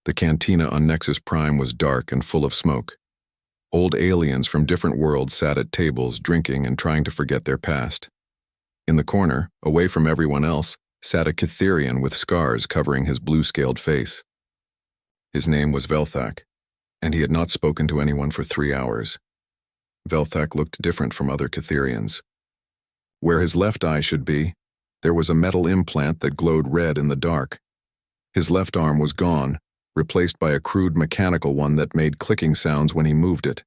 The cantina on Nexus Prime was dark and full of smoke. Old aliens from different worlds sat at tables drinking and trying to forget their past. In the corner, away from everyone else, sat a Cytherian with scars covering his blue-scaled face. His name was Velthak, and he had not spoken to anyone for 3 hours. Velthak looked different from other Cytherians. Where his left eye should be, there was a metal implant that glowed red in the dark. His left arm was gone, replaced by a crude mechanical one that made clicking sounds when he moved it.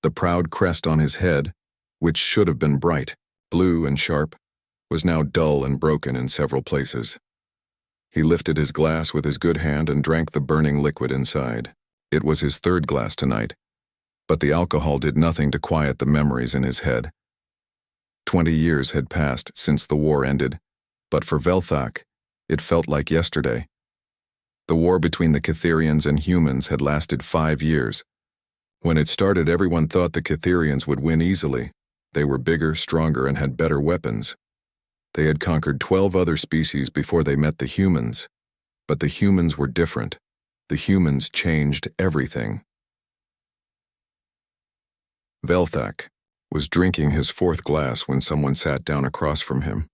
The proud crest on his head, which should have been bright, blue and sharp, was now dull and broken in several places. He lifted his glass with his good hand and drank the burning liquid inside. It was his third glass tonight, but the alcohol did nothing to quiet the memories in his head. 20 years had passed since the war ended, but for Velthak, it felt like yesterday. The war between the Cytherians and humans had lasted 5 years. When it started, everyone thought the Cytherians would win easily. They were bigger, stronger, and had better weapons. They had conquered 12 other species before they met the humans. But the humans were different. The humans changed everything. Velthak was drinking his 4th glass when someone sat down across from him.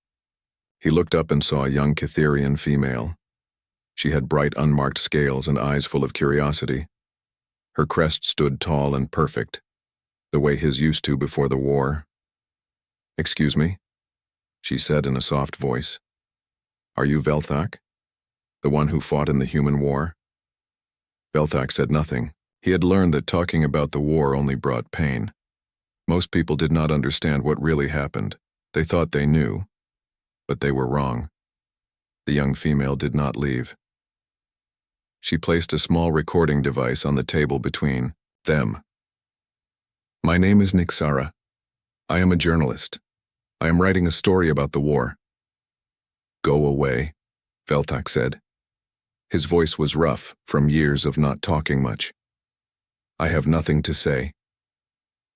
He looked up and saw a young Cytherian female. She had bright, unmarked scales and eyes full of curiosity. Her crest stood tall and perfect, the way his used to before the war. "Excuse me," she said in a soft voice. "Are you Velthak? The one who fought in the human war?" Velthak said nothing. He had learned that talking about the war only brought pain. Most people did not understand what really happened. They thought they knew, but they were wrong. The young female did not leave. She placed a small recording device on the table between them. "My name is Nixara. I am a journalist. I am writing a story about the war." "Go away," Velthak said. His voice was rough from years of not talking much. "I have nothing to say."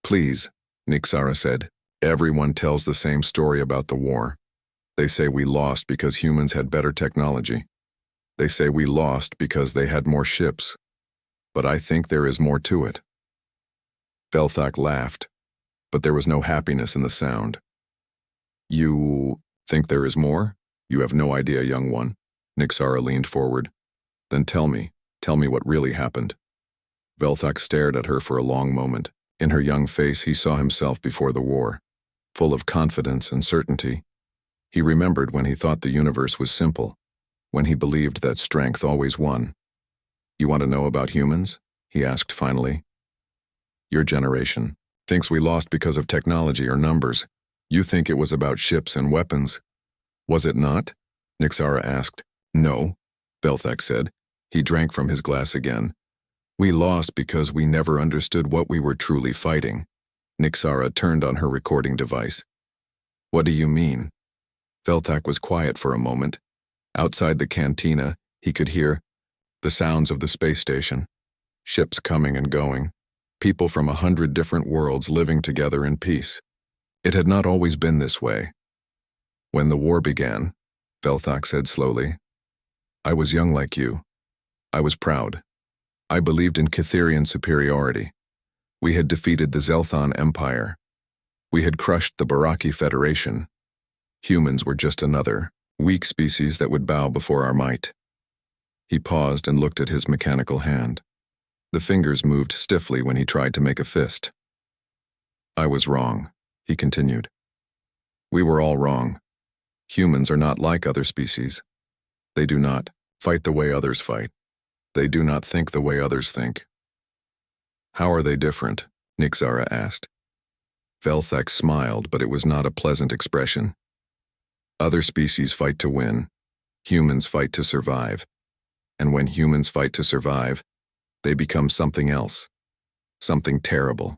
"Please," Nixara said. "Everyone tells the same story about the war. They say we lost because humans had better technology. They say we lost because they had more ships. But I think there is more to it." Velthak laughed, but there was no happiness in the sound. "You think there is more? You have no idea, young one." Nixara leaned forward. "Then tell me what really happened." Velthak stared at her for a long moment. In her young face he saw himself before the war, full of confidence and certainty. He remembered when he thought the universe was simple, when he believed that strength always won. "You want to know about humans?" he asked finally. "Your generation thinks we lost because of technology or numbers. You think it was about ships and weapons. Was it not?" Nixara asked. "No," Velthak said. He drank from his glass again. "We lost because we never understood what we were truly fighting." Nixara turned on her recording device. "What do you mean?" Velthak was quiet for a moment. Outside the cantina, he could hear the sounds of the space station, ships coming and going, people from 100 different worlds living together in peace. It had not always been this way. "When the war began," Velthak said slowly, "I was young like you. I was proud. I believed in Cytherian superiority. We had defeated the Zelthon Empire. We had crushed the Baraki Federation. Humans were just another, weak species that would bow before our might." He paused and looked at his mechanical hand. The fingers moved stiffly when he tried to make a fist. "I was wrong," he continued. "We were all wrong. Humans are not like other species. They do not fight the way others fight. They do not think the way others think." "How are they different?" Nixara asked. Velthak smiled, but it was not a pleasant expression. "Other species fight to win. Humans fight to survive. And when humans fight to survive, they become something else. Something terrible."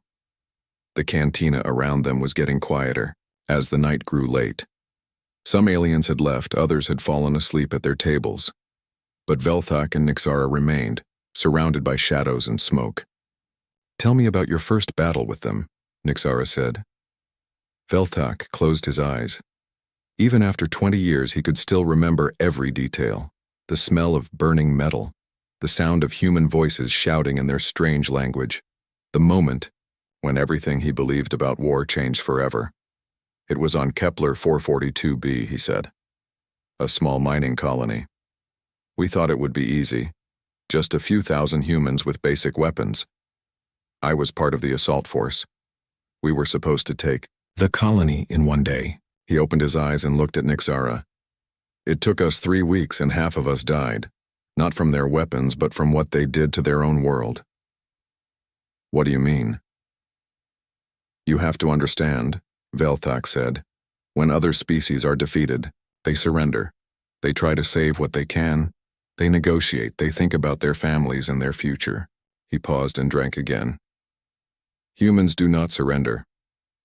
The cantina around them was getting quieter as the night grew late. Some aliens had left, others had fallen asleep at their tables. But Velthak and Nixara remained, surrounded by shadows and smoke. "Tell me about your first battle with them," Nixara said. Velthak closed his eyes. Even after 20 years, he could still remember every detail. The smell of burning metal, the sound of human voices shouting in their strange language. The moment when everything he believed about war changed forever. It was on Kepler 442b, he said. A small mining colony. We thought it would be easy. Just a few thousand humans with basic weapons. I was part of the assault force. We were supposed to take the colony in one day. He opened his eyes and looked at Nixara. It took us 3 weeks and half of us died. Not from their weapons, but from what they did to their own world. What do you mean? You have to understand, Velthak said. When other species are defeated, they surrender. They try to save what they can. They negotiate. They think about their families and their future. He paused and drank again. Humans do not surrender.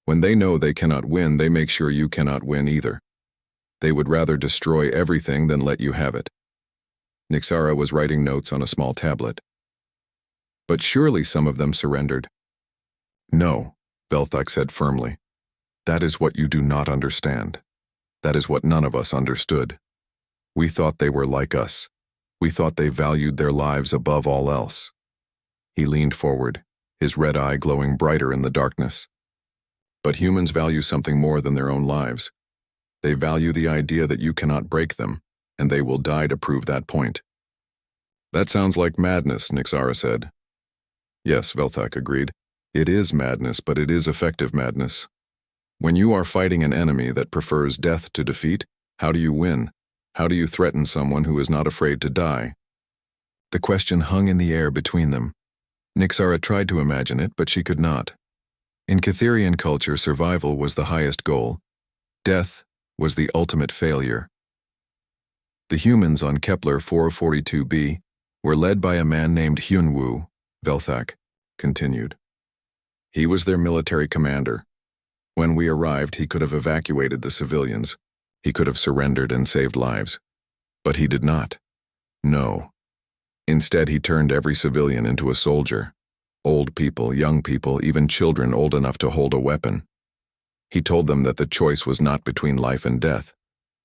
When they know they cannot win, they make sure you cannot win either. They would rather destroy everything than let you have it. Nixara was writing notes on a small tablet. But surely some of them surrendered. No, Velthak said firmly. That is what you do not understand. That is what none of us understood. We thought they were like us. We thought they valued their lives above all else. He leaned forward, his red eye glowing brighter in the darkness. But humans value something more than their own lives. They value the idea that you cannot break them, and they will die to prove that point. That sounds like madness, Nixara said. Yes, Velthak agreed. It is madness, but it is effective madness. When you are fighting an enemy that prefers death to defeat, how do you win? How do you threaten someone who is not afraid to die? The question hung in the air between them. Nixara tried to imagine it, but she could not. In Catherian culture, survival was the highest goal. Death was the ultimate failure. The humans on Kepler 442b were led by a man named Hyunwoo, Velthak continued. He was their military commander. When we arrived, he could have evacuated the civilians. He could have surrendered and saved lives. But he did not. No. Instead, he turned every civilian into a soldier. Old people, young people, even children old enough to hold a weapon. He told them that the choice was not between life and death.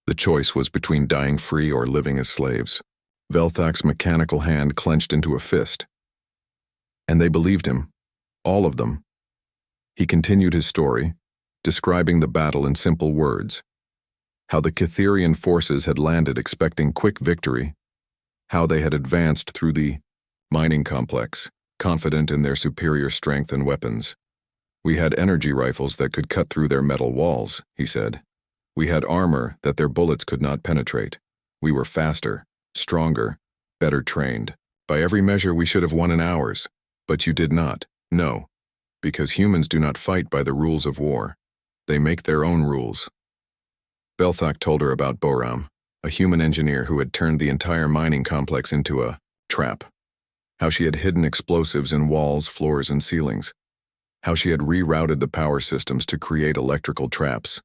The choice was between dying free or living as slaves. Velthak's mechanical hand clenched into a fist. And they believed him. All of them. He continued his story, describing the battle in simple words. How the Catherian forces had landed expecting quick victory. How they had advanced through the mining complex, confident in their superior strength and weapons. We had energy rifles that could cut through their metal walls, he said. We had armor that their bullets could not penetrate. We were faster, stronger, better trained. By every measure, we should have won in hours. But you did not. No. Because humans do not fight by the rules of war. They make their own rules. Velthak told her about Boram, a human engineer who had turned the entire mining complex into a trap. How she had hidden explosives in walls, floors, and ceilings. How she had rerouted the power systems to create electrical traps.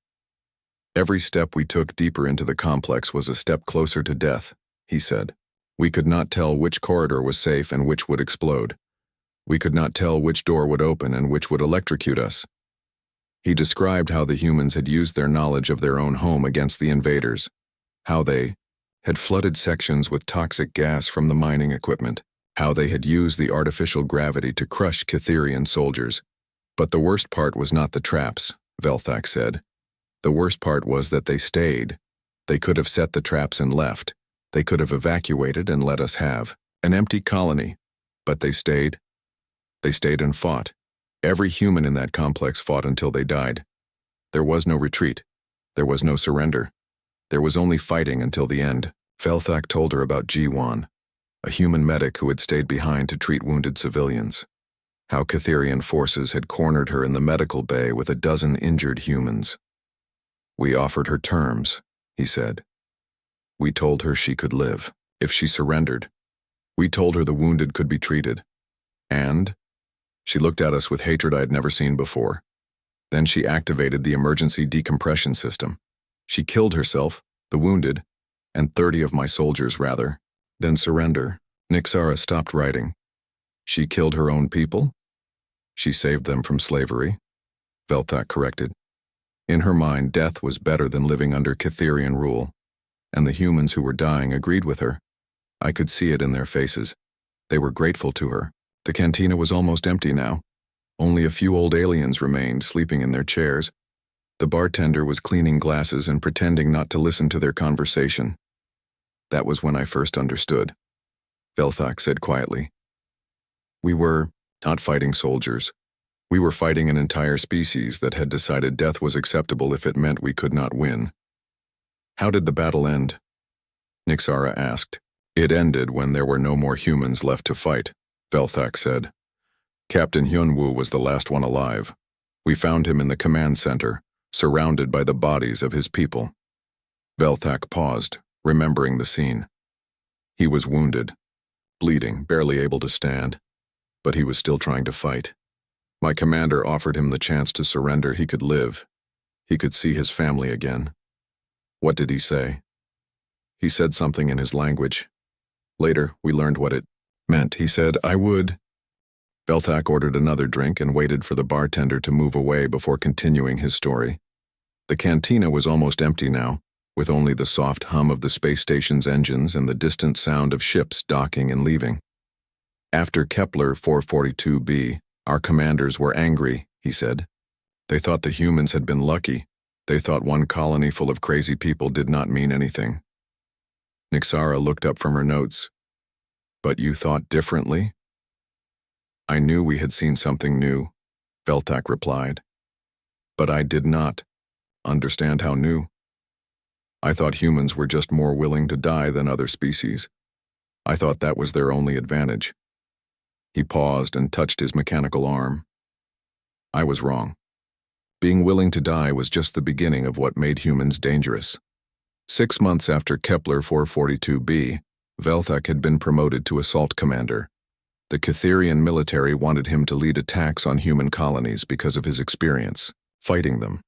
Every step we took deeper into the complex was a step closer to death, he said. We could not tell which corridor was safe and which would explode. We could not tell which door would open and which would electrocute us. He described how the humans had used their knowledge of their own home against the invaders, how they had flooded sections with toxic gas from the mining equipment, how they had used the artificial gravity to crush Catherian soldiers. But the worst part was not the traps, Velthak said. The worst part was that they stayed. They could have set the traps and left. They could have evacuated and let us have an empty colony. But they stayed. They stayed and fought. Every human in that complex fought until they died. There was no retreat. There was no surrender. There was only fighting until the end. Velthak told her about Jiwan, a human medic who had stayed behind to treat wounded civilians. How Catherian forces had cornered her in the medical bay with a dozen injured humans. We offered her terms, he said. We told her she could live, if she surrendered. We told her the wounded could be treated. And she looked at us with hatred I had never seen before. Then she activated the emergency decompression system. She killed herself, the wounded, and 30 of my soldiers, rather. Then surrender. Nixara stopped writing. She killed her own people? She saved them from slavery, Velthak corrected. In her mind, death was better than living under Catherian rule, and the humans who were dying agreed with her. I could see it in their faces. They were grateful to her. The cantina was almost empty now. Only a few old aliens remained, sleeping in their chairs. The bartender was cleaning glasses and pretending not to listen to their conversation. That was when I first understood, Velthak said quietly. We were not fighting soldiers. We were fighting an entire species that had decided death was acceptable if it meant we could not win. How did the battle end? Nixara asked. It ended when there were no more humans left to fight, Velthak said. Captain Hyunwoo was the last one alive. We found him in the command center, surrounded by the bodies of his people. Velthak paused, remembering the scene. He was wounded, bleeding, barely able to stand, but he was still trying to fight. My commander offered him the chance to surrender. He could live. He could see his family again. What did he say? He said something in his language. Later, we learned what it meant. He said, I would. Velthak ordered another drink and waited for the bartender to move away before continuing his story. The cantina was almost empty now, with only the soft hum of the space station's engines and the distant sound of ships docking and leaving. After Kepler 442b, our commanders were angry, he said. They thought the humans had been lucky. They thought one colony full of crazy people did not mean anything. Nixara looked up from her notes. But you thought differently? I knew we had seen something new, Velthak replied. But I did not understand how new. I thought humans were just more willing to die than other species. I thought that was their only advantage. He paused and touched his mechanical arm. I was wrong. Being willing to die was just the beginning of what made humans dangerous. 6 months after Kepler 442b, Velthak had been promoted to assault commander. The Catherian military wanted him to lead attacks on human colonies because of his experience fighting them.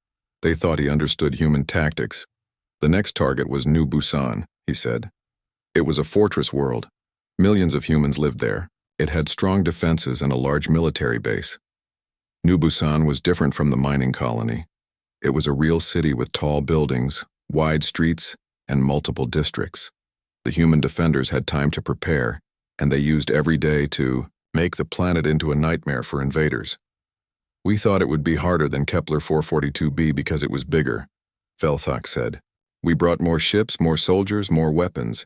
They thought he understood human tactics. The next target was New Busan, he said. It was a fortress world. Millions of humans lived there. It had strong defenses and a large military base. New Busan was different from the mining colony. It was a real city with tall buildings, wide streets, and multiple districts. The human defenders had time to prepare, and they used every day to make the planet into a nightmare for invaders. We thought it would be harder than Kepler 442b because it was bigger, Velthak said. We brought more ships, more soldiers, more weapons.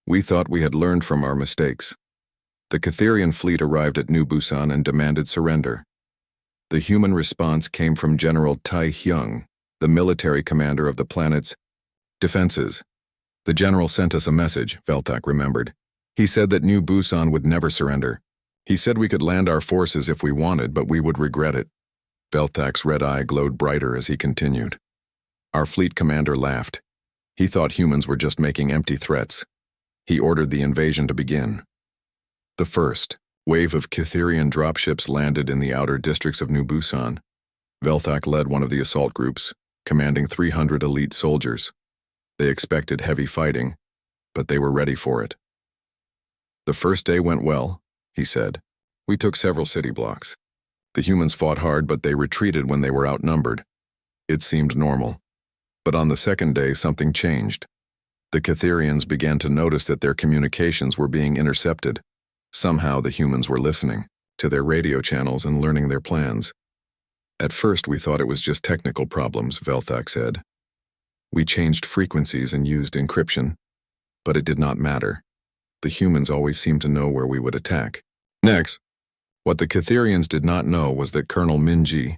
We thought we had learned from our mistakes. The Catherian fleet arrived at New Busan and demanded surrender. The human response came from General Tai Hyung, the military commander of the planet's defenses. The general sent us a message, Velthak remembered. He said that New Busan would never surrender. He said we could land our forces if we wanted, but we would regret it. Velthak's red eye glowed brighter as he continued. Our fleet commander laughed. He thought humans were just making empty threats. He ordered the invasion to begin. The first wave of Catherian dropships landed in the outer districts of New Busan. Velthak led one of the assault groups, commanding 300 elite soldiers. They expected heavy fighting, but they were ready for it. The first day went well, he said. We took several city blocks. The humans fought hard, but they retreated when they were outnumbered. It seemed normal. But on the second day, something changed. The Catherians began to notice that their communications were being intercepted. Somehow the humans were listening to their radio channels and learning their plans. At first we thought it was just technical problems, Velthak said. We changed frequencies and used encryption, but it did not matter. The humans always seemed to know where we would attack. Next, what the Catherians did not know was that Colonel Minji,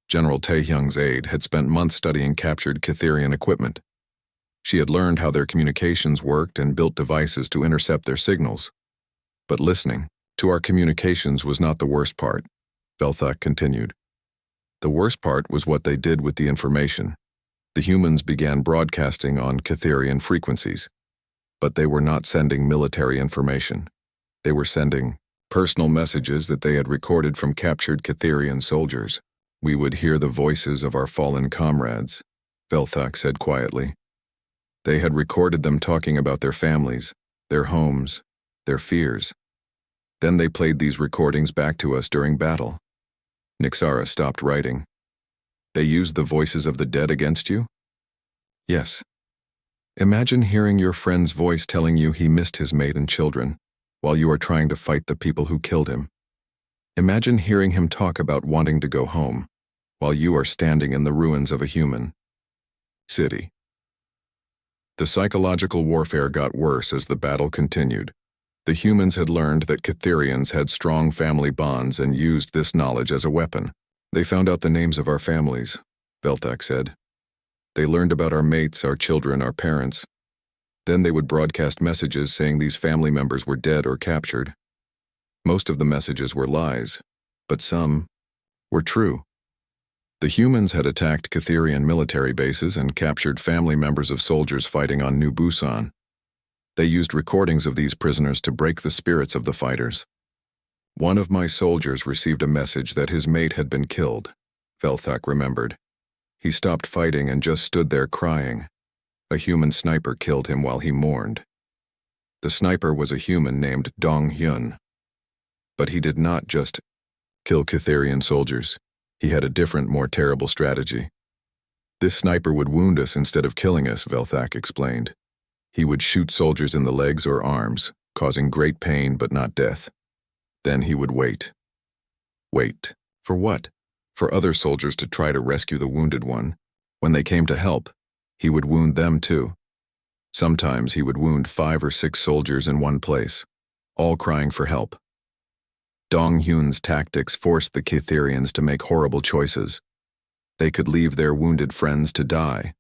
General Taehyung's aide, had spent months studying captured Catherian equipment. She had learned how their communications worked and built devices to intercept their signals. But listening to our communications was not the worst part, Velthak continued. The worst part was what they did with the information. The humans began broadcasting on Catherian frequencies, but they were not sending military information. They were sending personal messages that they had recorded from captured Catherian soldiers. We would hear the voices of our fallen comrades, Velthak said quietly. They had recorded them talking about their families, their homes, their fears. Then they played these recordings back to us during battle. Nixara stopped writing. They used the voices of the dead against you? Yes. Imagine hearing your friend's voice telling you he missed his mate and children. while you are trying to fight the people who killed him. Imagine hearing him talk about wanting to go home, while you are standing in the ruins of a human city. The psychological warfare got worse as the battle continued. The humans had learned that Catherians had strong family bonds and used this knowledge as a weapon. They found out the names of our families, Velthak said. They learned about our mates, our children, our parents. Then they would broadcast messages saying these family members were dead or captured. Most of the messages were lies, but some were true. The humans had attacked Catherian military bases and captured family members of soldiers fighting on New Busan. They used recordings of these prisoners to break the spirits of the fighters. One of my soldiers received a message that his mate had been killed, Velthak remembered. He stopped fighting and just stood there crying. A human sniper killed him while he mourned. The sniper was a human named Dong Hyun. But he did not just kill Catherian soldiers. He had a different, more terrible strategy. This sniper would wound us instead of killing us, Velthak explained. He would shoot soldiers in the legs or arms, causing great pain but not death. Then he would wait. Wait. For what? For other soldiers to try to rescue the wounded one. When they came to help, he would wound them too. Sometimes he would wound 5 or 6 soldiers in one place, all crying for help. Dong Hyun's tactics forced the Catherians to make horrible choices. They could leave their wounded friends to die,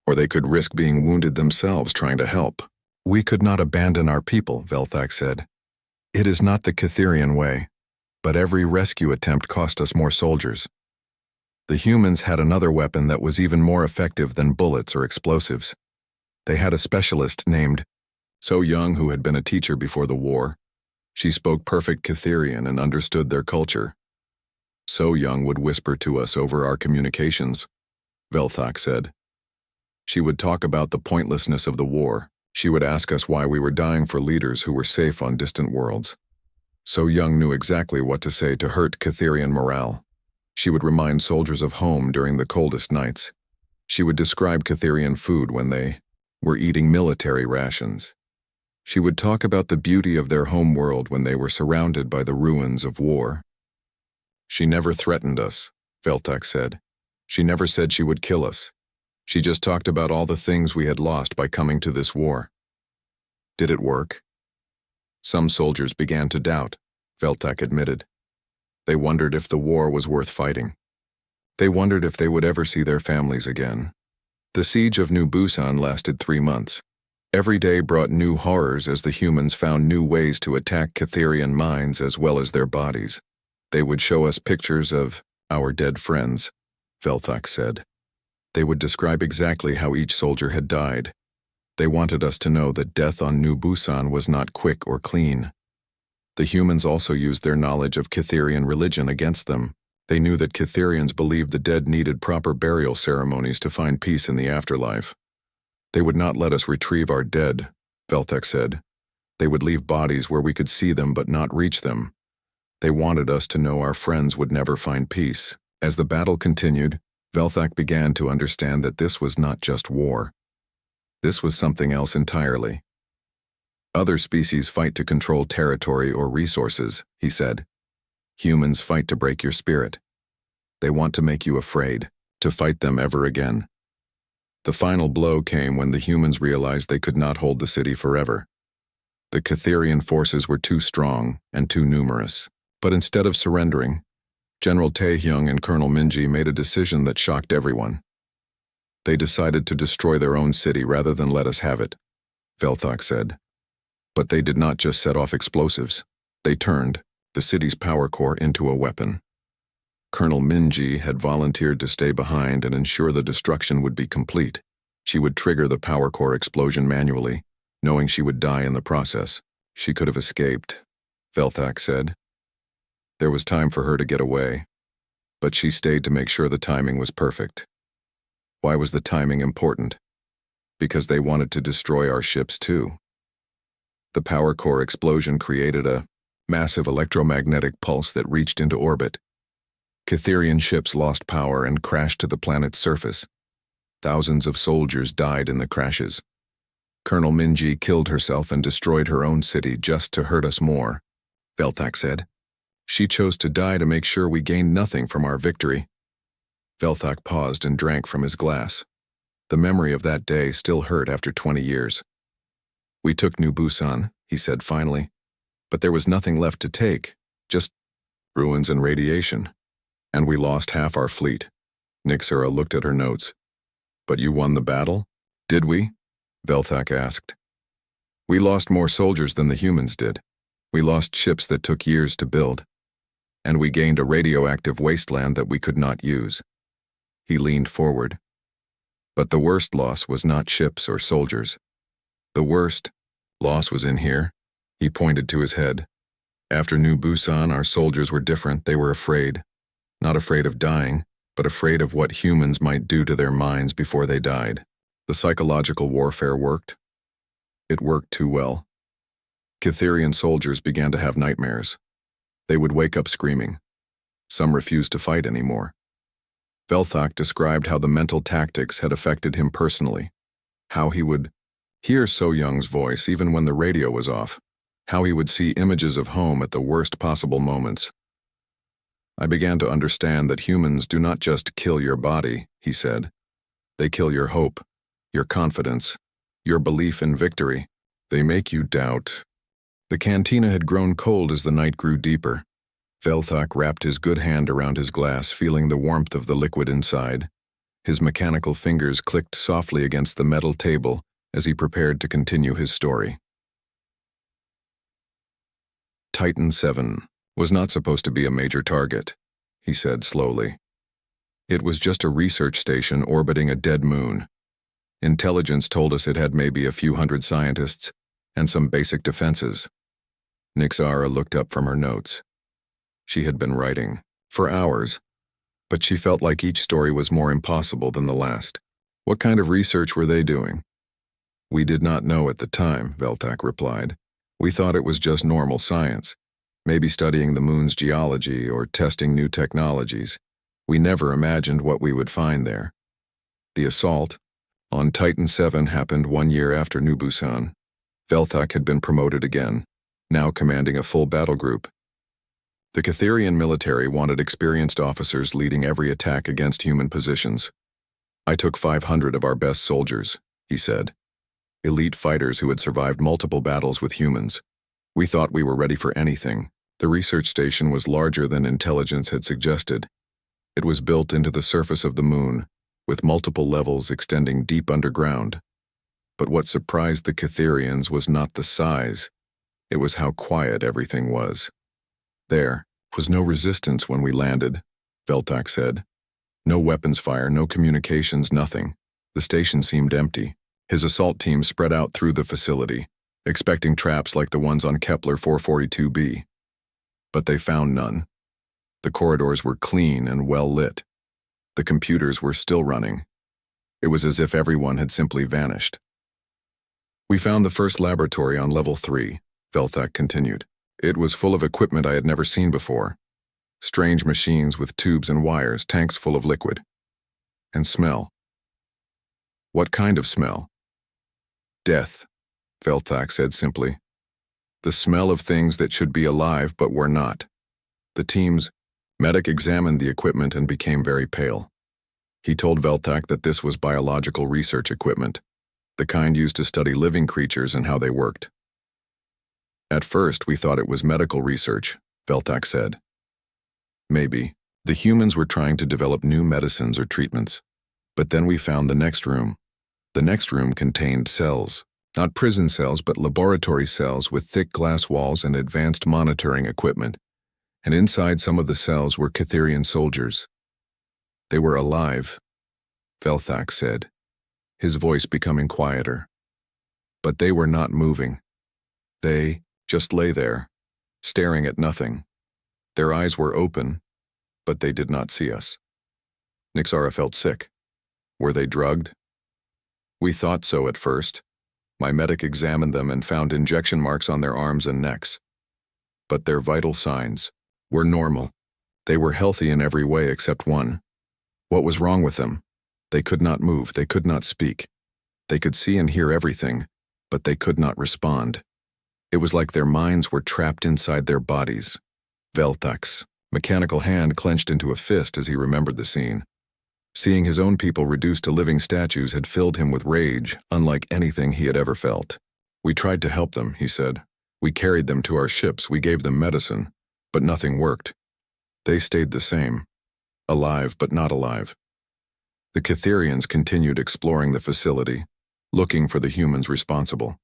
or they could risk being wounded themselves trying to help. We could not abandon our people, Velthak said. It is not the Catherian way, but every rescue attempt cost us more soldiers. The humans had another weapon that was even more effective than bullets or explosives. They had a specialist named So Young who had been a teacher before the war. She spoke perfect Catherian and understood their culture. So Young would whisper to us over our communications, Velthak said. She would talk about the pointlessness of the war. She would ask us why we were dying for leaders who were safe on distant worlds. So Young knew exactly what to say to hurt Catherian morale. She would remind soldiers of home during the coldest nights. She would describe Catherian food when they were eating military rations. She would talk about the beauty of their home world when they were surrounded by the ruins of war. She never threatened us, Velthak said. She never said she would kill us. She just talked about all the things we had lost by coming to this war. Did it work? Some soldiers began to doubt, Velthak admitted. They wondered if the war was worth fighting. They wondered if they would ever see their families again. The siege of New Busan lasted 3 months. Every day brought new horrors as the humans found new ways to attack Catherian minds as well as their bodies. They would show us pictures of our dead friends, Velthak said. They would describe exactly how each soldier had died. They wanted us to know that death on New Busan was not quick or clean. The humans also used their knowledge of Catherian religion against them. They knew that Catherians believed the dead needed proper burial ceremonies to find peace in the afterlife. They would not let us retrieve our dead, Velthak said. They would leave bodies where we could see them but not reach them. They wanted us to know our friends would never find peace. As the battle continued, Velthak began to understand that this was not just war. This was something else entirely. Other species fight to control territory or resources, he said. Humans fight to break your spirit. They want to make you afraid, to fight them ever again. The final blow came when the humans realized they could not hold the city forever. The Catherian forces were too strong and too numerous. But instead of surrendering, General Taehyung and Colonel Minji made a decision that shocked everyone. They decided to destroy their own city rather than let us have it, Velthak said. But they did not just set off explosives. They turned the city's power core into a weapon. Colonel Minji had volunteered to stay behind and ensure the destruction would be complete. She would trigger the power core explosion manually, knowing she would die in the process. She could have escaped, Velthak said. There was time for her to get away, but she stayed to make sure the timing was perfect. Why was the timing important? Because they wanted to destroy our ships too. The power core explosion created a massive electromagnetic pulse that reached into orbit. Catherian ships lost power and crashed to the planet's surface. Thousands of soldiers died in the crashes. Colonel Minji killed herself and destroyed her own city just to hurt us more, Velthak said. She chose to die to make sure we gained nothing from our victory. Velthak paused and drank from his glass. The memory of that day still hurt after 20 years. We took New Busan, he said finally, but there was nothing left to take, just ruins and radiation. And we lost half our fleet. Nixura looked at her notes. But you won the battle? Did we? Velthak asked. We lost more soldiers than the humans did. We lost ships that took years to build. And we gained a radioactive wasteland that we could not use. He leaned forward. But the worst loss was not ships or soldiers. The worst loss was in here. He pointed to his head. After New Busan, our soldiers were different. They were afraid. Not afraid of dying, but afraid of what humans might do to their minds before they died. The psychological warfare worked. It worked too well. Cytherian soldiers began to have nightmares. They would wake up screaming. Some refused to fight anymore. Velthak described how the mental tactics had affected him personally, how he would hear So Young's voice even when the radio was off, how he would see images of home at the worst possible moments. I began to understand that humans do not just kill your body, he said. They kill your hope, your confidence, your belief in victory. They make you doubt. The cantina had grown cold as the night grew deeper. Velthak wrapped his good hand around his glass, feeling the warmth of the liquid inside. His mechanical fingers clicked softly against the metal table as he prepared to continue his story. Titan 7 was not supposed to be a major target, he said slowly. It was just a research station orbiting a dead moon. Intelligence told us it had maybe a few hundred scientists and some basic defenses. Nixara looked up from her notes. She had been writing for hours, but she felt like each story was more impossible than the last. What kind of research were they doing? We did not know at the time, Velthak replied. We thought it was just normal science, maybe studying the moon's geology or testing new technologies. We never imagined what we would find there. The assault on Titan 7 happened 1 year after New Busan. Velthak had been promoted again, now commanding a full battle group. The Cytherian military wanted experienced officers leading every attack against human positions. I took 500 of our best soldiers, he said. Elite fighters who had survived multiple battles with humans. We thought we were ready for anything. The research station was larger than intelligence had suggested. It was built into the surface of the moon, with multiple levels extending deep underground. But what surprised the Cytherians was not the size. It was how quiet everything was. There was no resistance when we landed, Velthak said. No weapons fire, no communications, nothing. The station seemed empty. His assault team spread out through the facility, expecting traps like the ones on Kepler 442b. But they found none. The corridors were clean and well lit. The computers were still running. It was as if everyone had simply vanished. We found the first laboratory on level 3, Velthak continued. It was full of equipment I had never seen before. Strange machines with tubes and wires, tanks full of liquid. And smell. What kind of smell? Death, Velthak said simply. The smell of things that should be alive but were not. The team's medic examined the equipment and became very pale. He told Velthak that this was biological research equipment, the kind used to study living creatures and how they worked. At first, we thought it was medical research, Velthak said. Maybe. The humans were trying to develop new medicines or treatments. But then we found the next room. The next room contained cells. Not prison cells, but laboratory cells with thick glass walls and advanced monitoring equipment. And inside some of the cells were Cytherian soldiers. They were alive, Velthak said, his voice becoming quieter. But they were not moving. They just lay there, staring at nothing. Their eyes were open, but they did not see us. Nixara felt sick. Were they drugged? We thought so at first. My medic examined them and found injection marks on their arms and necks. But their vital signs were normal. They were healthy in every way except one. What was wrong with them? They could not move, they could not speak. They could see and hear everything, but they could not respond. It was like their minds were trapped inside their bodies. Velthak's mechanical hand clenched into a fist as he remembered the scene. Seeing his own people reduced to living statues had filled him with rage, unlike anything he had ever felt. "We tried to help them," he said. "We carried them to our ships, we gave them medicine, but nothing worked. They stayed the same, alive but not alive." The Catherians continued exploring the facility, looking for the humans responsible.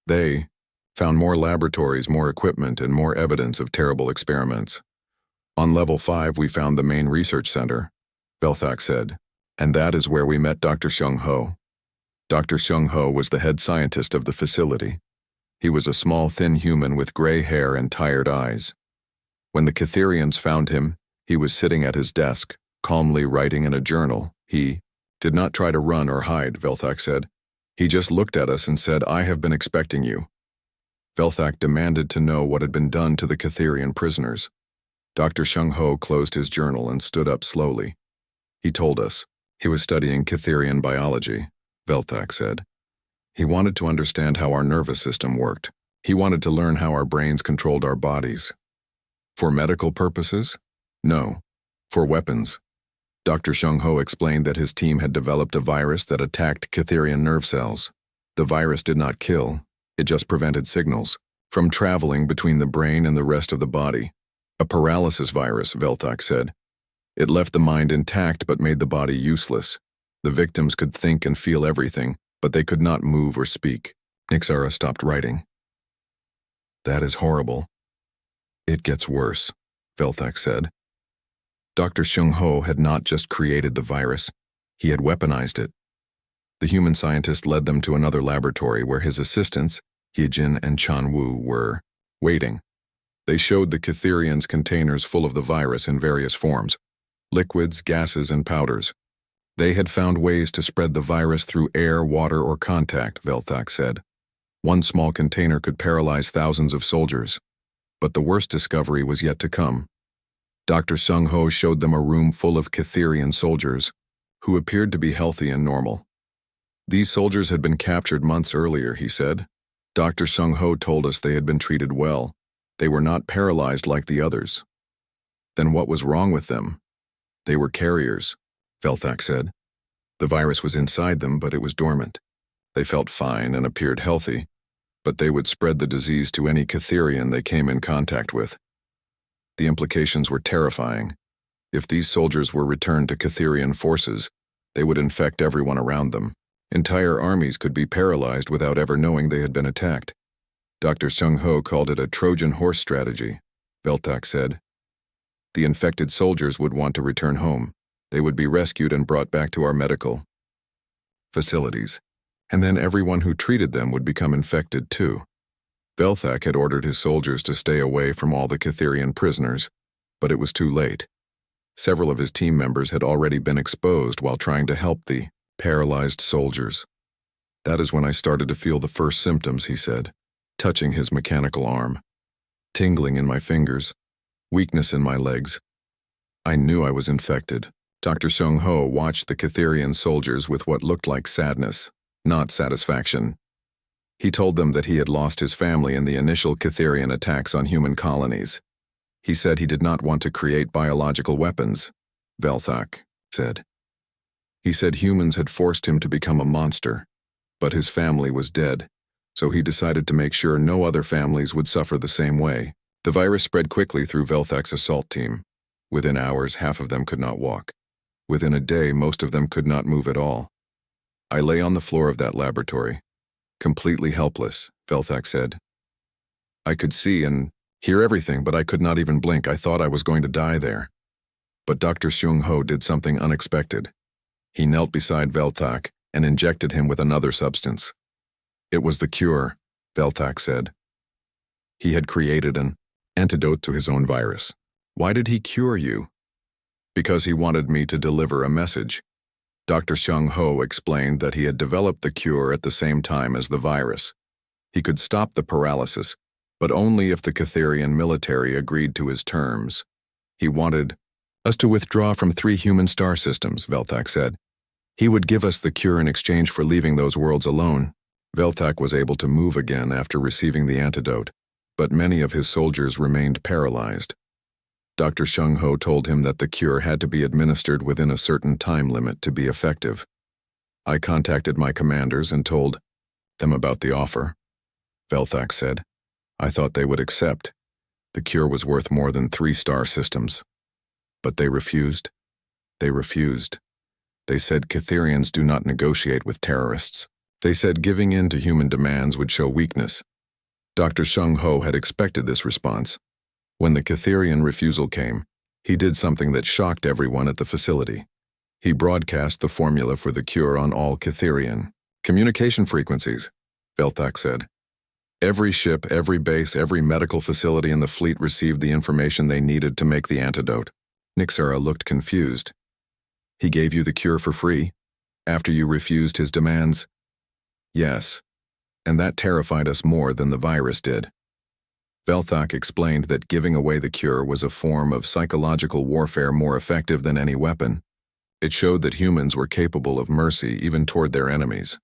They found more laboratories, more equipment, and more evidence of terrible experiments. "On level 5 we found the main research center," Velthak said, "and that is where we met Dr. Shung Ho. Dr. Shung Ho was the head scientist of the facility. He was a small, thin human with gray hair and tired eyes. When the Catherians found him, he was sitting at his desk, calmly writing in a journal. He did not try to run or hide," Velthak said. "He just looked at us and said, 'I have been expecting you.'" Velthak demanded to know what had been done to the Catherian prisoners. Dr. Shung Ho closed his journal and stood up slowly. "He told us he was studying Catherian biology," Velthak said. "He wanted to understand how our nervous system worked. He wanted to learn how our brains controlled our bodies." "For medical purposes?" "No, for weapons." Dr. Shung Ho explained that his team had developed a virus that attacked Catherian nerve cells. The virus did not kill, it just prevented signals from traveling between the brain and the rest of the body. "A paralysis virus," Velthak said. "It left the mind intact but made the body useless. The victims could think and feel everything, but they could not move or speak." Nixara stopped writing. "That is horrible." "It gets worse," Velthak said. Dr. Shung Ho had not just created the virus, he had weaponized it. The human scientist led them to another laboratory where his assistants, Hyejin and Chan Wu, were waiting. They showed the Catherians containers full of the virus in various forms, liquids, gases, and powders. They had found ways to spread the virus through air, water, or contact, Velthak said. One small container could paralyze thousands of soldiers. But the worst discovery was yet to come. Dr. Shung Ho showed them a room full of Catherian soldiers, who appeared to be healthy and normal. These soldiers had been captured months earlier, he said. Dr. Shung Ho told us they had been treated well. They were not paralyzed like the others. Then what was wrong with them? They were carriers, Velthak said. The virus was inside them, but it was dormant. They felt fine and appeared healthy, but they would spread the disease to any Catherian they came in contact with. The implications were terrifying. If these soldiers were returned to Catherian forces, they would infect everyone around them. Entire armies could be paralyzed without ever knowing they had been attacked. Dr. Shung Ho called it a Trojan horse strategy, Velthak said. The infected soldiers would want to return home. They would be rescued and brought back to our medical facilities, and then everyone who treated them would become infected too. Velthak had ordered his soldiers to stay away from all the Catherian prisoners, but it was too late. Several of his team members had already been exposed while trying to help the paralyzed soldiers. That is when I started to feel the first symptoms, he said, touching his mechanical arm. Tingling in my fingers, weakness in my legs. I knew I was infected. Dr. Shung Ho watched the Catherian soldiers with what looked like sadness, not satisfaction. He told them that he had lost his family in the initial Catherian attacks on human colonies. He said he did not want to create biological weapons, Velthak said. He said humans had forced him to become a monster, but his family was dead, so he decided to make sure no other families would suffer the same way. The virus spread quickly through Velthak's assault team. Within hours, half of them could not walk. Within a day, most of them could not move at all. I lay on the floor of that laboratory, completely helpless, Velthak said. I could see and hear everything, but I could not even blink. I thought I was going to die there. But Dr. Shung Ho did something unexpected. He knelt beside Velthak and injected him with another substance. It was the cure, Velthak said. He had created an antidote to his own virus. Why did he cure you? Because he wanted me to deliver a message. Dr. Shung Ho explained that he had developed the cure at the same time as the virus. He could stop the paralysis, but only if the Catherian military agreed to his terms. He wanted us to withdraw from 3 human star systems, Velthak said. He would give us the cure in exchange for leaving those worlds alone. Velthak was able to move again after receiving the antidote, but many of his soldiers remained paralyzed. Dr. Shung Ho told him that the cure had to be administered within a certain time limit to be effective. I contacted my commanders and told them about the offer. Velthak said, I thought they would accept. The cure was worth more than 3-star systems. But they refused. They refused. They said Catherians do not negotiate with terrorists. They said giving in to human demands would show weakness. Dr. Shung Ho had expected this response. When the Catherian refusal came, he did something that shocked everyone at the facility. He broadcast the formula for the cure on all Catherian communication frequencies, Velthak said. Every ship, every base, every medical facility in the fleet received the information they needed to make the antidote. Nixara looked confused. He gave you the cure for free, after you refused his demands? Yes, and that terrified us more than the virus did. Velthak explained that giving away the cure was a form of psychological warfare more effective than any weapon. It showed that humans were capable of mercy even toward their enemies.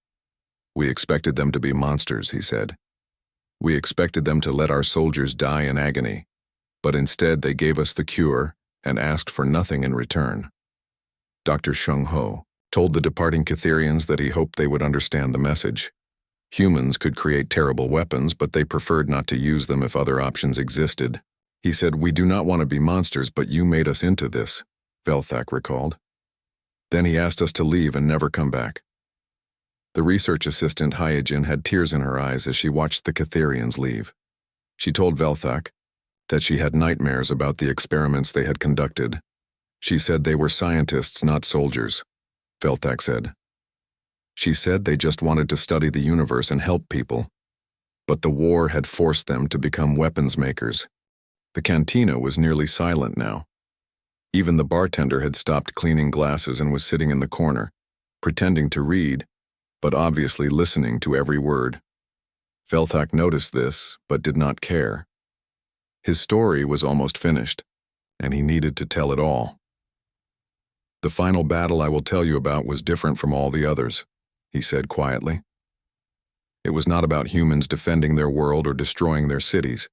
We expected them to be monsters, he said. We expected them to let our soldiers die in agony, but instead they gave us the cure and asked for nothing in return. Dr. Shung Ho told the departing Catherians that he hoped they would understand the message. Humans could create terrible weapons, but they preferred not to use them if other options existed. He said, we do not want to be monsters, but you made us into this, Velthak recalled. Then he asked us to leave and never come back. The research assistant Hyojin had tears in her eyes as she watched the Catherians leave. She told Velthak that she had nightmares about the experiments they had conducted. She said they were scientists, not soldiers, Velthak said. She said they just wanted to study the universe and help people. But the war had forced them to become weapons makers. The cantina was nearly silent now. Even the bartender had stopped cleaning glasses and was sitting in the corner, pretending to read, but obviously listening to every word. Velthak noticed this, but did not care. His story was almost finished, and he needed to tell it all. The final battle I will tell you about was different from all the others, he said quietly. It was not about humans defending their world or destroying their cities.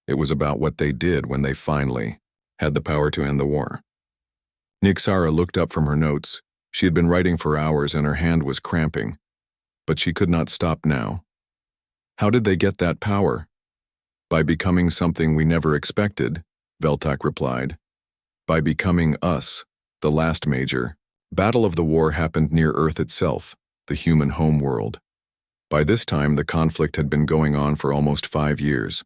It was about what they did when they finally had the power to end the war. Nixara looked up from her notes. She had been writing for hours and her hand was cramping, but she could not stop now. How did they get that power? By becoming something we never expected, Velthak replied. By becoming us, the last major battle of the war happened near Earth itself, the human homeworld. By this time, the conflict had been going on for almost 5 years.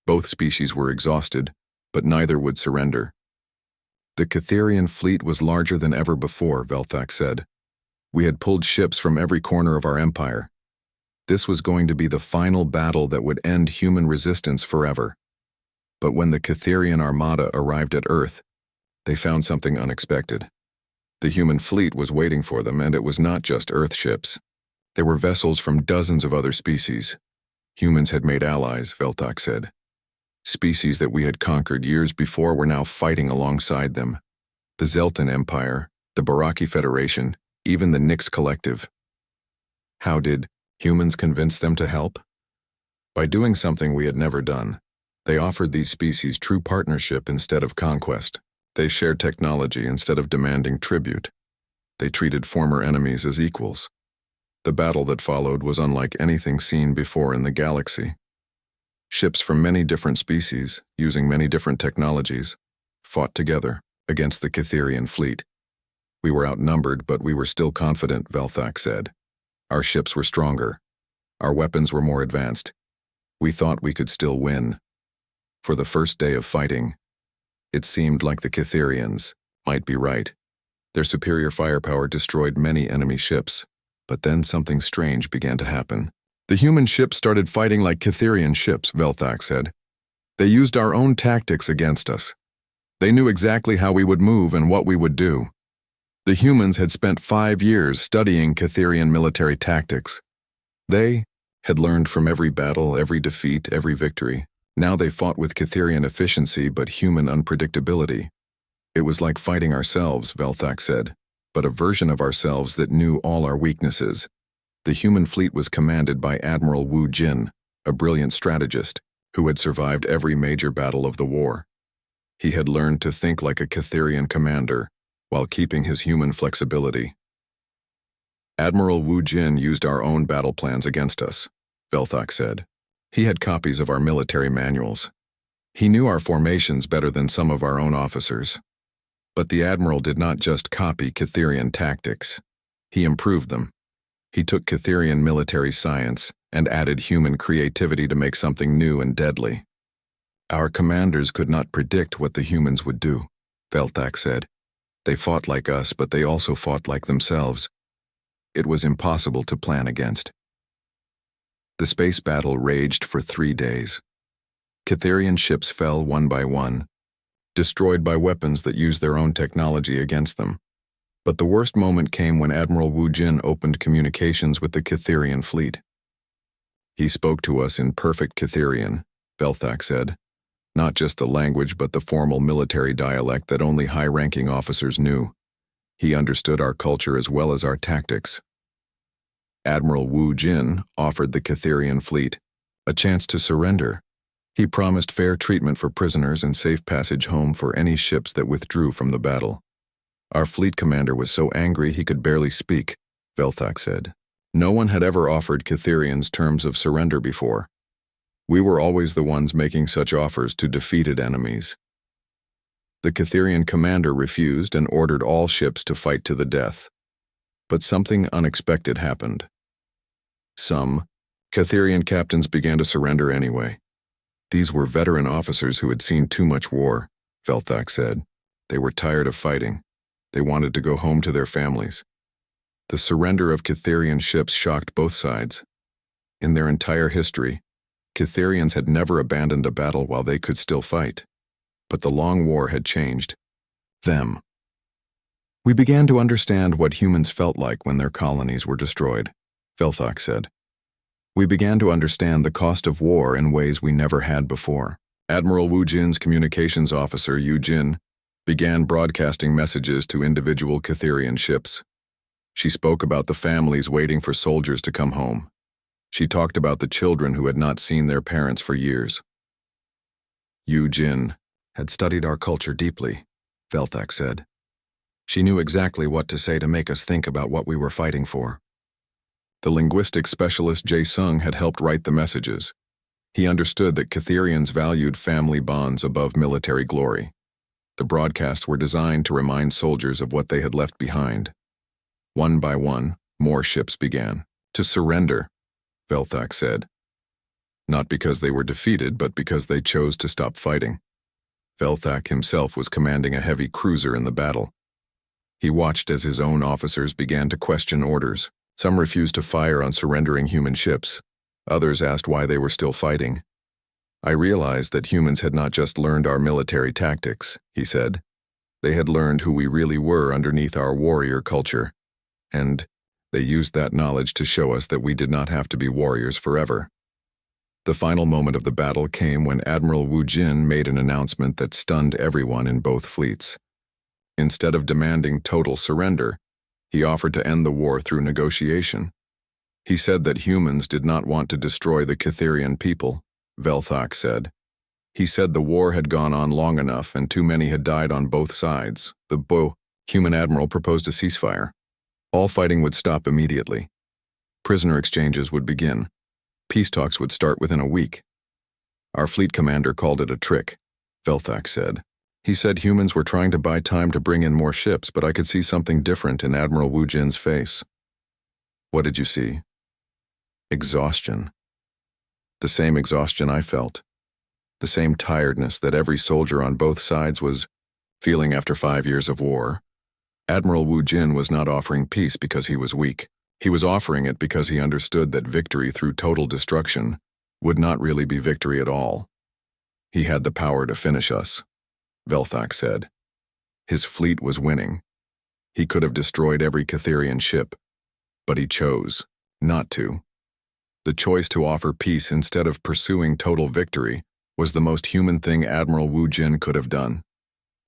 Both species were exhausted, but neither would surrender. The Catherian fleet was larger than ever before, Velthak said. We had pulled ships from every corner of our empire. This was going to be the final battle that would end human resistance forever. But when the Catherian armada arrived at Earth, they found something unexpected. The human fleet was waiting for them, and it was not just Earth ships. There were vessels from dozens of other species. Humans had made allies, Velthak said. Species that we had conquered years before were now fighting alongside them. The Zeltan Empire, the Baraki Federation, even the Nix Collective. How did humans convince them to help? By doing something we had never done. They offered these species true partnership instead of conquest. They shared technology instead of demanding tribute. They treated former enemies as equals. The battle that followed was unlike anything seen before in the galaxy. Ships from many different species, using many different technologies, fought together against the Catherian fleet. We were outnumbered, but we were still confident, Velthak said. Our ships were stronger. Our weapons were more advanced. We thought we could still win. For the first day of fighting, it seemed like the Catherians might be right. Their superior firepower destroyed many enemy ships, but then something strange began to happen. The human ships started fighting like Catherian ships, Velthak said. They used our own tactics against us. They knew exactly how we would move and what we would do. The humans had spent 5 years studying Catherian military tactics. They had learned from every battle, every defeat, every victory. Now they fought with Catherian efficiency but human unpredictability. It was like fighting ourselves, Velthak said, but a version of ourselves that knew all our weaknesses. The human fleet was commanded by Admiral Wu Jin, a brilliant strategist who had survived every major battle of the war. He had learned to think like a Catherian commander while keeping his human flexibility. Admiral Wu Jin used our own battle plans against us, Velthak said. He had copies of our military manuals. He knew our formations better than some of our own officers. But the Admiral did not just copy Catherian tactics. He improved them. He took Catherian military science and added human creativity to make something new and deadly. Our commanders could not predict what the humans would do, Velthak said. They fought like us, but they also fought like themselves. It was impossible to plan against. The space battle raged for 3 days. Catherian ships fell one by one, destroyed by weapons that used their own technology against them. But the worst moment came when Admiral Wu Jin opened communications with the Catherian fleet. He spoke to us in perfect Catherian, Velthak said. Not just the language, but the formal military dialect that only high-ranking officers knew. He understood our culture as well as our tactics. Admiral Wu Jin offered the Catherian fleet a chance to surrender. He promised fair treatment for prisoners and safe passage home for any ships that withdrew from the battle. Our fleet commander was so angry he could barely speak, Velthak said. No one had ever offered Catherians terms of surrender before. We were always the ones making such offers to defeated enemies. The Catherian commander refused and ordered all ships to fight to the death. But something unexpected happened. Some Catherian captains began to surrender anyway. These were veteran officers who had seen too much war, Velthak said. They were tired of fighting. They wanted to go home to their families. The surrender of Catherian ships shocked both sides. In their entire history, Catherians had never abandoned a battle while they could still fight. But the long war had changed them. We began to understand what humans felt like when their colonies were destroyed, Velthak said. We began to understand the cost of war in ways we never had before. Admiral Wu Jin's communications officer, Yu Jin, began broadcasting messages to individual Catherian ships. She spoke about the families waiting for soldiers to come home. She talked about the children who had not seen their parents for years. Yu Jin had studied our culture deeply, Velthak said. She knew exactly what to say to make us think about what we were fighting for. The linguistic specialist Jae Sung had helped write the messages. He understood that Catherians valued family bonds above military glory. The broadcasts were designed to remind soldiers of what they had left behind. One by one, more ships began to surrender, Velthak said. Not because they were defeated, but because they chose to stop fighting. Velthak himself was commanding a heavy cruiser in the battle. He watched as his own officers began to question orders. Some refused to fire on surrendering human ships. Others asked why they were still fighting. I realized that humans had not just learned our military tactics, he said. They had learned who we really were underneath our warrior culture. And they used that knowledge to show us that we did not have to be warriors forever. The final moment of the battle came when Admiral Wu Jin made an announcement that stunned everyone in both fleets. Instead of demanding total surrender, he offered to end the war through negotiation. He said that humans did not want to destroy the Catherian people, Velthak said. He said the war had gone on long enough and too many had died on both sides. The human admiral proposed a ceasefire. All fighting would stop immediately. Prisoner exchanges would begin. Peace talks would start within a week. Our fleet commander called it a trick, Velthak said. He said humans were trying to buy time to bring in more ships, but I could see something different in Admiral Wu Jin's face. What did you see? Exhaustion. The same exhaustion I felt. The same tiredness that every soldier on both sides was feeling after 5 years of war. Admiral Wu Jin was not offering peace because he was weak. He was offering it because he understood that victory through total destruction would not really be victory at all. He had the power to finish us, Velthak said. His fleet was winning. He could have destroyed every Catherian ship, but he chose not to. The choice to offer peace instead of pursuing total victory was the most human thing Admiral Wu Jin could have done.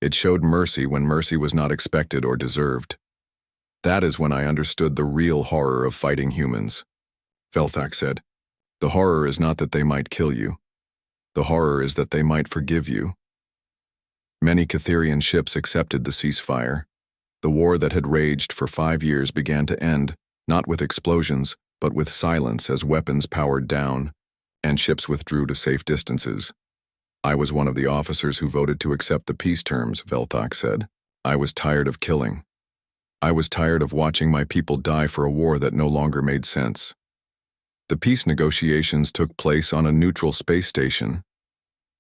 It showed mercy when mercy was not expected or deserved. That is when I understood the real horror of fighting humans. Velthak said, "The horror is not that they might kill you. The horror is that they might forgive you." Many Catherian ships accepted the ceasefire. The war that had raged for 5 years began to end, not with explosions, but with silence as weapons powered down, and ships withdrew to safe distances. "I was one of the officers who voted to accept the peace terms," Velthak said. "I was tired of killing. I was tired of watching my people die for a war that no longer made sense." The peace negotiations took place on a neutral space station.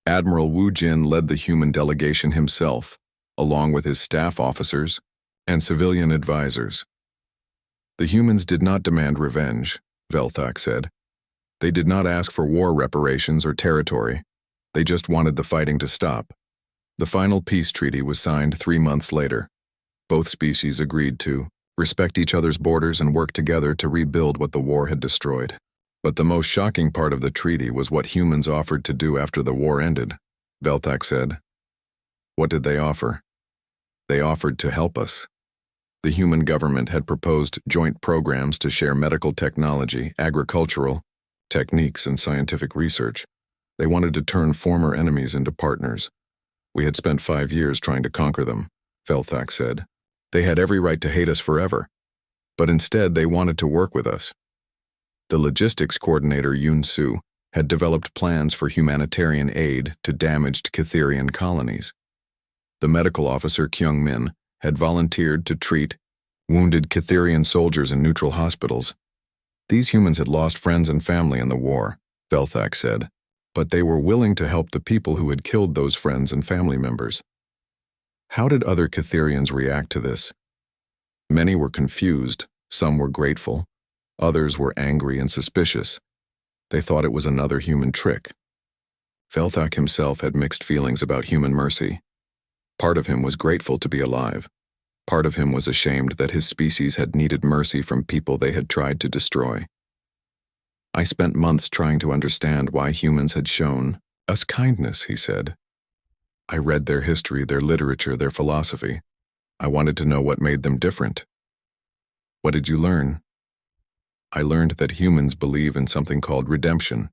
Admiral Wu Jin led the human delegation himself, along with his staff officers and civilian advisors. The humans did not demand revenge, Velthak said. They did not ask for war reparations or territory. They just wanted the fighting to stop. The final peace treaty was signed 3 months later. Both species agreed to respect each other's borders and work together to rebuild what the war had destroyed. But the most shocking part of the treaty was what humans offered to do after the war ended, Velthak said. What did they offer? They offered to help us. The human government had proposed joint programs to share medical technology, agricultural techniques, and scientific research. They wanted to turn former enemies into partners. We had spent 5 years trying to conquer them, Velthak said. They had every right to hate us forever. But instead, they wanted to work with us. The logistics coordinator Yun Su had developed plans for humanitarian aid to damaged Catherian colonies. The medical officer Kyung Min had volunteered to treat wounded Catherian soldiers in neutral hospitals. These humans had lost friends and family in the war, Velthak said, but they were willing to help the people who had killed those friends and family members. How did other Catherians react to this? Many were confused, some were grateful, others were angry and suspicious. They thought it was another human trick. Velthak himself had mixed feelings about human mercy. Part of him was grateful to be alive. Part of him was ashamed that his species had needed mercy from people they had tried to destroy. I spent months trying to understand why humans had shown us kindness, he said. I read their history, their literature, their philosophy. I wanted to know what made them different. What did you learn? I learned that humans believe in something called redemption.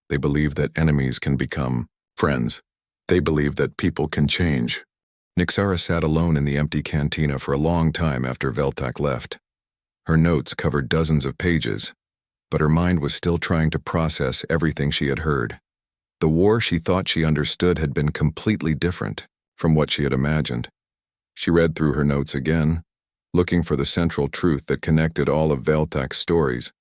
They believe that enemies can become friends. They believe that people can change. Nixara sat alone in the empty cantina for a long time after Velthak left. Her notes covered dozens of pages, but her mind was still trying to process everything she had heard. The war she thought she understood had been completely different from what she had imagined. She read through her notes again, looking for the central truth that connected all of Velthak's stories.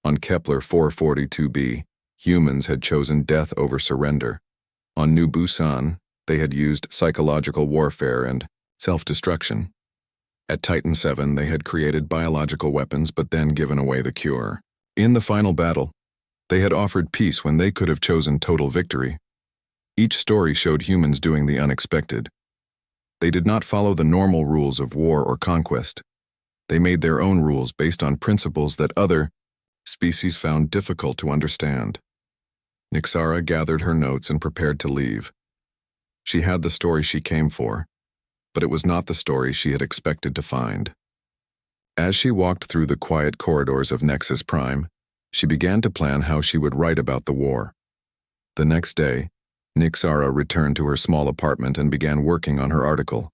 On Kepler 442b, humans had chosen death over surrender. On New Busan, they had used psychological warfare and self-destruction. At Titan 7, they had created biological weapons but then given away the cure. In the final battle, they had offered peace when they could have chosen total victory. Each story showed humans doing the unexpected. They did not follow the normal rules of war or conquest. They made their own rules based on principles that other species found difficult to understand. Nixara gathered her notes and prepared to leave. She had the story she came for, but it was not the story she had expected to find. As she walked through the quiet corridors of Nexus Prime, she began to plan how she would write about the war. The next day, Nixara returned to her small apartment and began working on her article.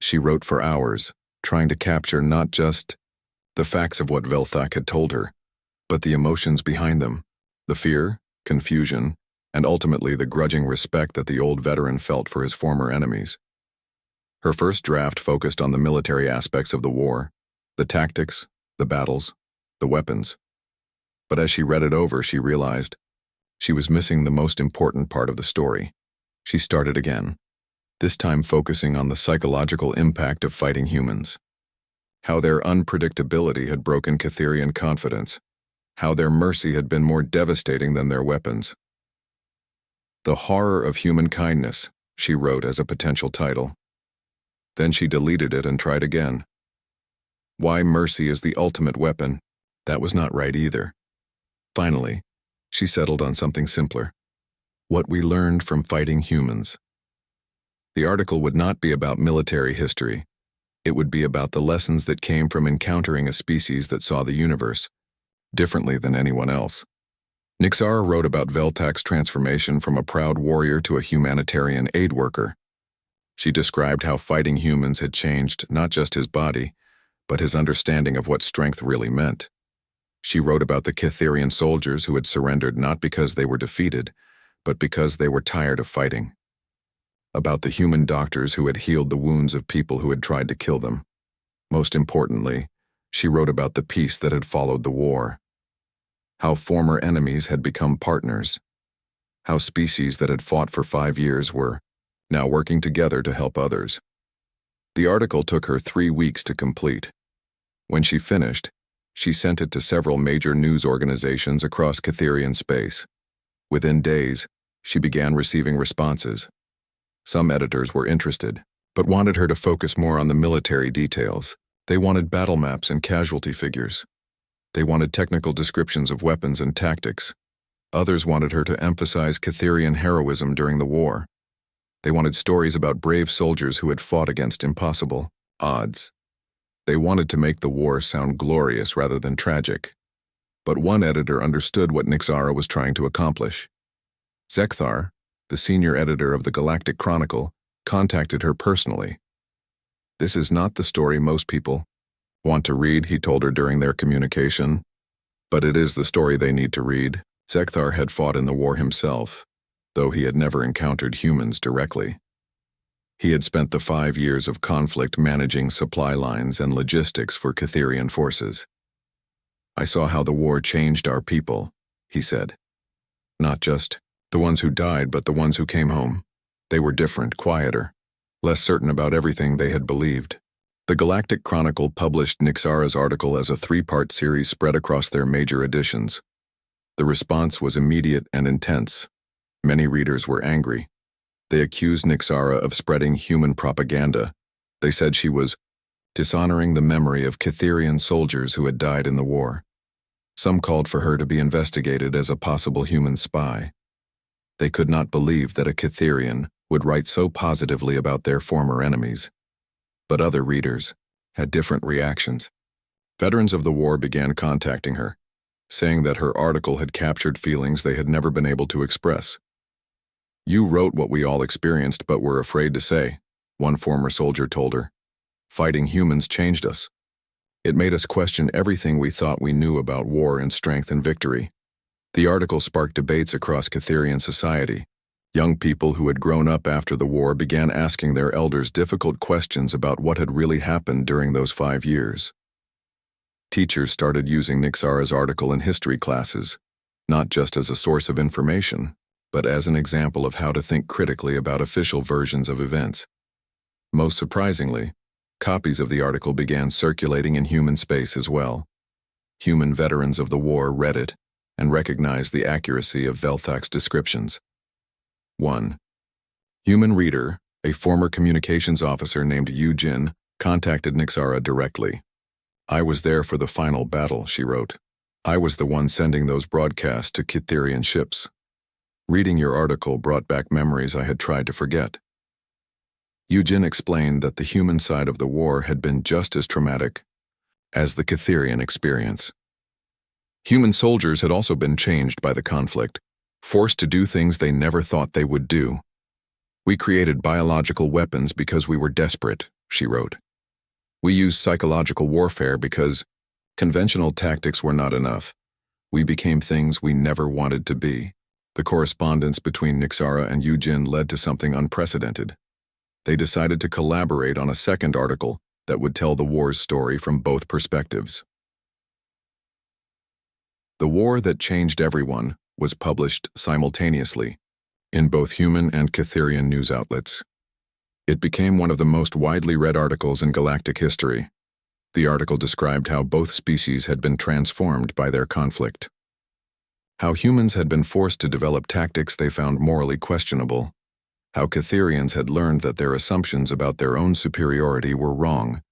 She wrote for hours, trying to capture not just the facts of what Velthak had told her, but the emotions behind them, the fear, confusion, and ultimately the grudging respect that the old veteran felt for his former enemies. Her first draft focused on the military aspects of the war, the tactics, the battles, the weapons. But as she read it over, she realized she was missing the most important part of the story. She started again, this time focusing on the psychological impact of fighting humans. How their unpredictability had broken Catherian confidence. How their mercy had been more devastating than their weapons. The Horror of Human Kindness, she wrote as a potential title. Then she deleted it and tried again. Why mercy is the ultimate weapon, that was not right either. Finally, she settled on something simpler. What we learned from fighting humans. The article would not be about military history. It would be about the lessons that came from encountering a species that saw the universe differently than anyone else. Nixara wrote about Veltak's transformation from a proud warrior to a humanitarian aid worker. She described how fighting humans had changed not just his body, but his understanding of what strength really meant. She wrote about the Kitherian soldiers who had surrendered not because they were defeated, but because they were tired of fighting. About the human doctors who had healed the wounds of people who had tried to kill them. Most importantly, she wrote about the peace that had followed the war. How former enemies had become partners. How species that had fought for 5 years were now working together to help others. The article took her 3 weeks to complete. When she finished, she sent it to several major news organizations across Kitherian space. Within days, she began receiving responses. Some editors were interested, but wanted her to focus more on the military details. They wanted battle maps and casualty figures. They wanted technical descriptions of weapons and tactics. Others wanted her to emphasize Kitherian heroism during the war. They wanted stories about brave soldiers who had fought against impossible odds. They wanted to make the war sound glorious rather than tragic. But one editor understood what Nixara was trying to accomplish. Zekthar, the senior editor of the Galactic Chronicle, contacted her personally. "This is not the story most people want to read," he told her during their communication. "But it is the story they need to read." Zekthar had fought in the war himself, though he had never encountered humans directly. He had spent the 5 years of conflict managing supply lines and logistics for Kitherian forces. "I saw how the war changed our people," he said. "Not just the ones who died, but the ones who came home. They were different, quieter, less certain about everything they had believed." The Galactic Chronicle published Nixara's article as a 3-part series spread across their major editions. The response was immediate and intense. Many readers were angry. They accused Nixara of spreading human propaganda. They said she was dishonoring the memory of Kitherian soldiers who had died in the war. Some called for her to be investigated as a possible human spy. They could not believe that a Kitherian would write so positively about their former enemies. But other readers had different reactions. Veterans of the war began contacting her, saying that her article had captured feelings they had never been able to express. "You wrote what we all experienced but were afraid to say," one former soldier told her. "Fighting humans changed us. It made us question everything we thought we knew about war and strength and victory." The article sparked debates across Kitherian society. Young people who had grown up after the war began asking their elders difficult questions about what had really happened during those 5 years. Teachers started using Nixara's article in history classes, not just as a source of information, but as an example of how to think critically about official versions of events. Most surprisingly, copies of the article began circulating in human space as well. Human veterans of the war read it and recognized the accuracy of Veltak's descriptions. 1. Human reader, a former communications officer named Yu Jin, contacted Nixara directly. "I was there for the final battle," she wrote. "I was the one sending those broadcasts to Kitherian ships. Reading your article brought back memories I had tried to forget." Yu Jin explained that the human side of the war had been just as traumatic as the Kitherian experience. Human soldiers had also been changed by the conflict, forced to do things they never thought they would do. "We created biological weapons because we were desperate," she wrote. "We used psychological warfare because conventional tactics were not enough. We became things we never wanted to be." The correspondence between Nixara and Yu Jin led to something unprecedented. They decided to collaborate on a second article that would tell the war's story from both perspectives. The War That Changed Everyone was published simultaneously in both human and Kitherian news outlets. It became one of the most widely read articles in galactic history. The article described how both species had been transformed by their conflict. How humans had been forced to develop tactics they found morally questionable. How Kitherians had learned that their assumptions about their own superiority were wrong.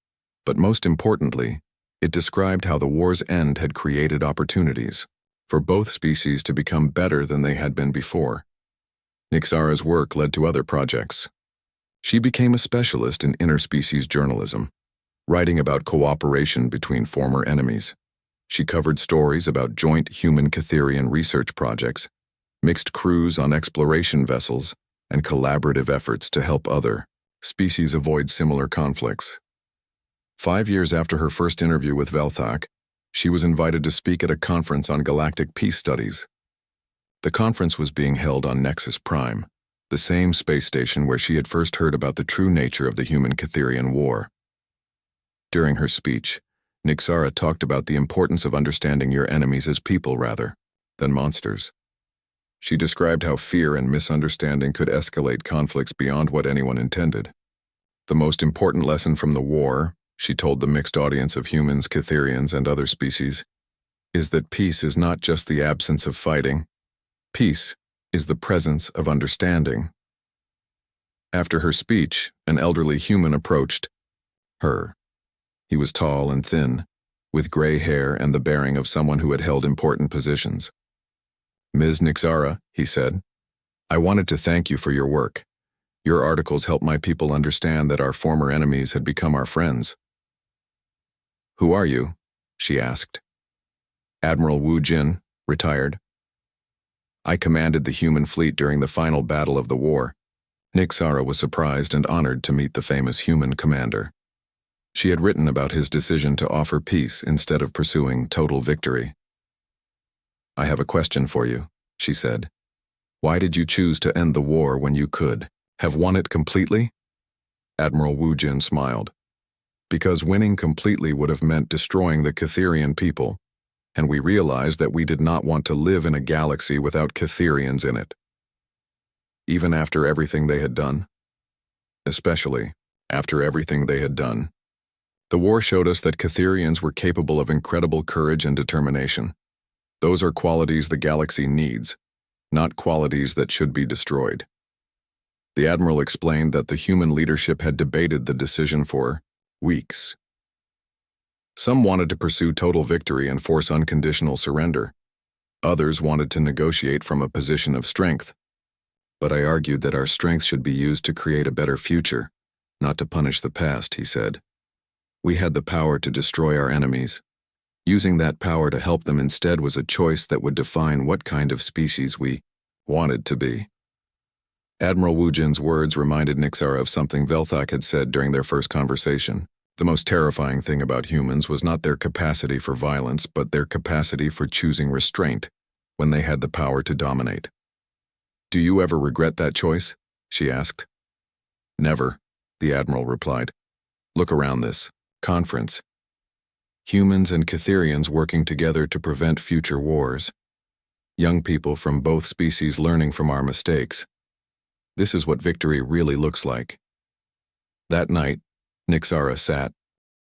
But most importantly, it described how the war's end had created opportunities for both species to become better than they had been before. Nixara's work led to other projects. She became a specialist in interspecies journalism. writing about cooperation between former enemies. She covered stories about joint human-Catherian research projects, mixed crews on exploration vessels, and collaborative efforts to help other species avoid similar conflicts. 5 years after her first interview with Velthak, she was invited to speak at a conference on galactic peace studies. The conference was being held on Nexus Prime, the same space station where she had first heard about the true nature of the human-Catherian war. During her speech, Nixara talked about the importance of understanding your enemies as people rather than monsters. She described how fear and misunderstanding could escalate conflicts beyond what anyone intended. The most important lesson from the war, she told the mixed audience of humans, Catherians, and other species, is that peace is not just the absence of fighting. Peace is the presence of understanding. After her speech, an elderly human approached her. He was tall and thin, with gray hair and the bearing of someone who had held important positions. "Ms. Nixara," he said, "I wanted to thank you for your work. Your articles helped my people understand that our former enemies had become our friends." "Who are you?" she asked. "Admiral Wu Jin, retired. I commanded the human fleet during the final battle of the war." Nixara was surprised and honored to meet the famous human commander. She had written about his decision to offer peace instead of pursuing total victory. "I have a question for you," she said. "Why did you choose to end the war when you could have won it completely?" Admiral Wu Jin smiled. "Because winning completely would have meant destroying the Catherian people, and we realized that we did not want to live in a galaxy without Catherians in it. Even after everything they had done. Especially after everything they had done. The war showed us that Catherians were capable of incredible courage and determination. Those are qualities the galaxy needs, not qualities that should be destroyed." The Admiral explained that the human leadership had debated the decision for weeks. Some wanted to pursue total victory and force unconditional surrender. Others wanted to negotiate from a position of strength. But I argued that our strength should be used to create a better future, not to punish the past, he said. We had the power to destroy our enemies. Using that power to help them instead was a choice that would define what kind of species we wanted to be. Admiral Wu Jin's words reminded Nixara of something Velthak had said during their first conversation. The most terrifying thing about humans was not their capacity for violence, but their capacity for choosing restraint when they had the power to dominate. "Do you ever regret that choice?" she asked. "Never," the Admiral replied. "Look around this conference. Humans and Catherians working together to prevent future wars. Young people from both species learning from our mistakes. This is what victory really looks like." That night, Nixara sat